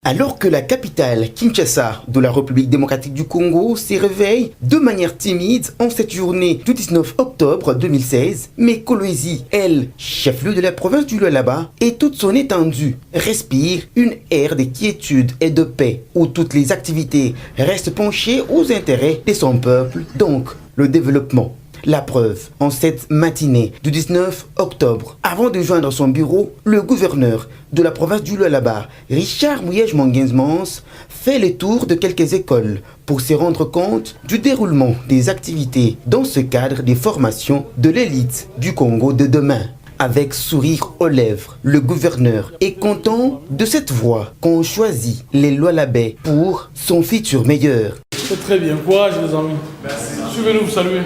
Alors que la capitale, Kinshasa, de la République démocratique du Congo, se réveille de manière timide en cette journée du 19 octobre 2016, mais Kolwezi, elle, chef-lieu de la province du Lualaba, et toute son étendue, respire une ère de quiétude et de paix, où toutes les activités restent penchées aux intérêts de son peuple, donc le développement. La preuve, en cette matinée du 19 octobre, avant de joindre son bureau, le gouverneur de la province du Lualaba, Richard Muyej-Mongenzmans, fait le tour de quelques écoles pour se rendre compte du déroulement des activités dans ce cadre des formations de l'élite du Congo de demain. Avec sourire aux lèvres, le gouverneur est content de cette voie qu'ont choisi les Lualabais pour son futur meilleur. C'est très bien. Courage les amis. Merci. Suivez-nous vous saluer.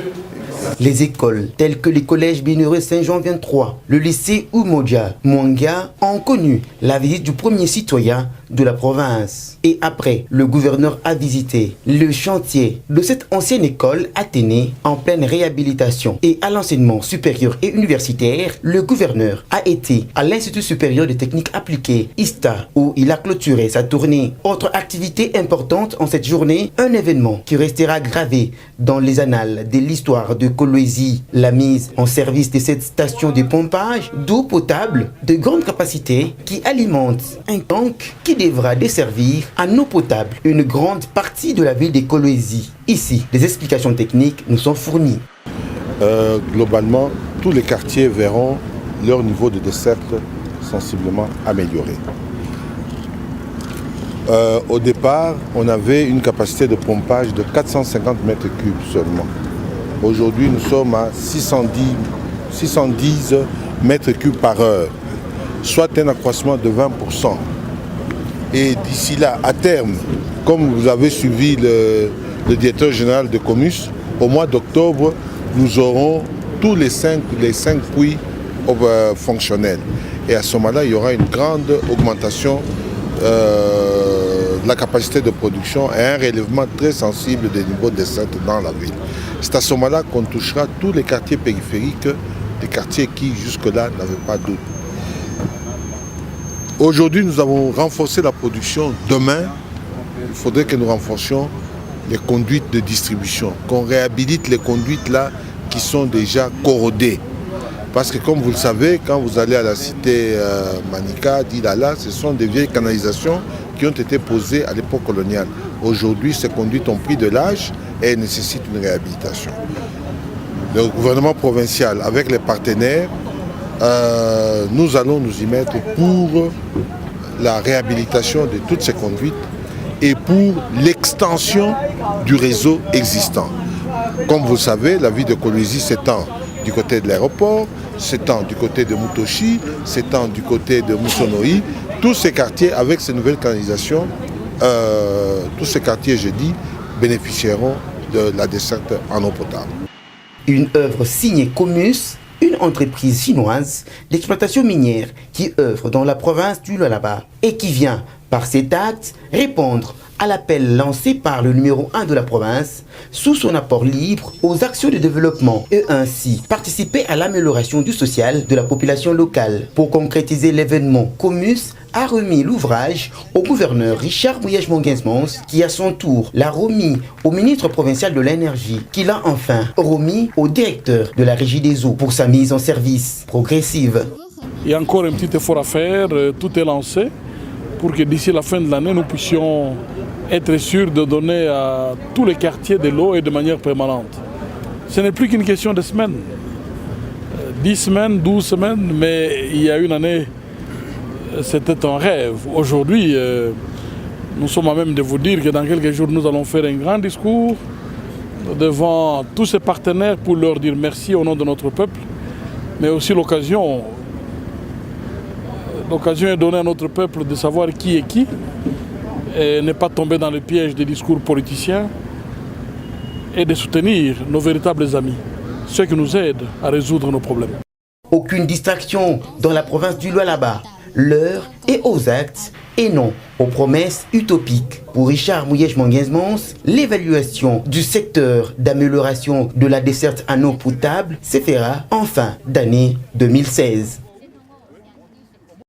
Les écoles telles que les collèges Bénéreux Saint-Jean 23, le lycée Umoja, Mwanga ont connu la visite du premier citoyen de la province. Et après, le gouverneur a visité le chantier de cette ancienne école Athénée en pleine réhabilitation. Et à l'enseignement supérieur et universitaire, le gouverneur a été à l'Institut supérieur de techniques appliquées, ISTA, où il a clôturé sa tournée. Autre activité importante en cette journée, un événement qui restera gravé dans les annales de l'histoire de Kolwezi, la mise en service de cette station de pompage d'eau potable de grande capacité qui alimente un tank qui devra desservir en eau potable une grande partie de la ville de Kolwezi. Ici, des explications techniques nous sont fournies. Globalement, tous les quartiers verront leur niveau de desserte sensiblement amélioré. Au départ, on avait une capacité de pompage de 450 mètres cubes seulement. Aujourd'hui, nous sommes à 610 mètres cubes par heure, soit un accroissement de 20%. Et d'ici là, à terme, comme vous avez suivi le directeur général de Comus, au mois d'octobre, nous aurons tous les cinq puits fonctionnels. Et à ce moment-là, il y aura une grande augmentation de la capacité de production et un relèvement très sensible des niveaux de desserte dans la ville. C'est à ce moment-là qu'on touchera tous les quartiers périphériques, des quartiers qui jusque-là n'avaient pas d'eau. Aujourd'hui, nous avons renforcé la production. Demain, il faudrait que nous renforcions les conduites de distribution, qu'on réhabilite les conduites là qui sont déjà corrodées. Parce que comme vous le savez, quand vous allez à la cité Manika, d'Ilala, ce sont des vieilles canalisations qui ont été posées à l'époque coloniale. Aujourd'hui, ces conduites ont pris de l'âge et nécessitent une réhabilitation. Le gouvernement provincial, avec les partenaires, nous allons nous y mettre pour la réhabilitation de toutes ces conduites et pour l'extension du réseau existant. Comme vous le savez, la ville de Kolwezi s'étend du côté de l'aéroport, s'étend du côté de Mutoshi, s'étend du côté de Musonoi. Tous ces quartiers, avec ces nouvelles canalisations, tous ces quartiers, je dis, bénéficieront de la desserte en eau potable. Une œuvre signée Comus, une entreprise chinoise d'exploitation minière qui œuvre dans la province du Lualaba et qui vient, par cet acte, répondre à l'appel lancé par le numéro 1 de la province sous son apport libre aux actions de développement et ainsi participer à l'amélioration du social de la population locale. Pour concrétiser l'événement, Comus a remis l'ouvrage au gouverneur Richard Muyej-Mongenzmans qui à son tour l'a remis au ministre provincial de l'énergie qui l'a enfin remis au directeur de la régie des eaux pour sa mise en service progressive. Il y a encore un petit effort à faire, tout est lancé pour que d'ici la fin de l'année nous puissions être sûrs de donner à tous les quartiers de l'eau et de manière permanente. Ce n'est plus qu'une question de semaines. 10 semaines, 12 semaines, mais il y a une année, c'était un rêve. Aujourd'hui, nous sommes à même de vous dire que dans quelques jours, nous allons faire un grand discours devant tous ces partenaires pour leur dire merci au nom de notre peuple, mais aussi l'occasion est donnée à notre peuple de savoir qui est qui et ne pas tomber dans le piège des discours politiciens et de soutenir nos véritables amis, ceux qui nous aident à résoudre nos problèmes. Aucune distraction dans la province du Lualaba. L'heure est aux actes et non aux promesses utopiques. Pour Richard Muyej-Mongenzmans, l'évaluation du secteur d'amélioration de la desserte en eau potable se fera en fin d'année 2016.